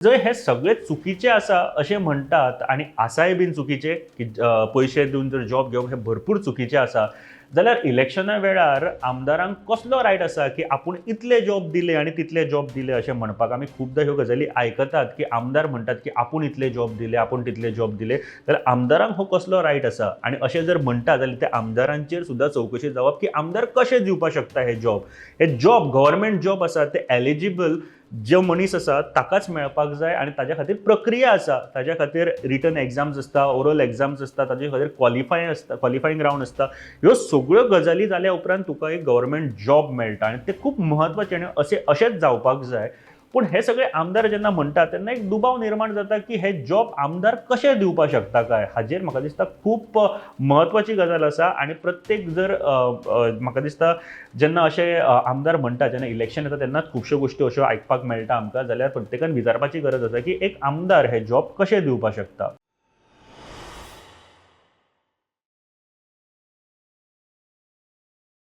जर हे सगळे चुकीचे आसा अशें म्हणटात आनी आसाय बीन चुकीचे की पयशे दिवन जर जॉब घेवप हे भरपूर चुकीचे आसा, जाल्यार इलेक्शना वेळार आमदारांक कसलो रायट आसा की आपूण इतले जॉब दिले आनी तितले जॉब दिले अशें म्हणपाक? आमी खुबदां ह्यो गजाली आयकतात की आमदार म्हणटात की आपूण इतले जॉब दिले, आपूण तितले जॉब दिले. जाल्यार आमदारांक हो कसलो रायट आसा? आनी अशें जर म्हणटा जाल्यार त्या आमदारांचेर सुद्दां चवकशी जावप की आमदार कशे दिवपाक शकता हे जॉब. हे जॉब गव्हर्मेंट जॉब आसा ते एलिजिबल जो मनीस आसा ताकाच मेळपाक जाय आनी ताज्या खातीर प्रक्रिया आसा. ताज्या खातीर रिटन एग्जाम्स आसता, ओरल एग्जाम्स आसता, ताजे खातीर क्वॉलिफायींग रावंड आसता. ह्यो सगळ्यो गजाली जाल्या उपरांत तुका एक गव्हर्मेंट जॉब मेळटा आनी ते खूब म्हत्वाचें आनी अशेंच जावपाक जाय. पूण हे सगळे आमदार जेन्ना म्हणटा तेन्ना एक दुबाव निर्माण जाता की हे जॉब आमदार कशे दिवपाक शकता काय. हाजेर म्हाका दिसता खूब म्हत्वाची गजाल आसा आनी प्रत्येक जर म्हाका दिसता जेन्ना अशे आमदार म्हणटा जेन्ना इलेक्शन येता तेन्नाच खुबश्यो गोश्टी अश्यो आयकपाक मेळटा आमकां, जाल्यार प्रत्येकान विचारपाची गरज आसा की एक आमदार हे जॉब कशे दिवपाक शकता.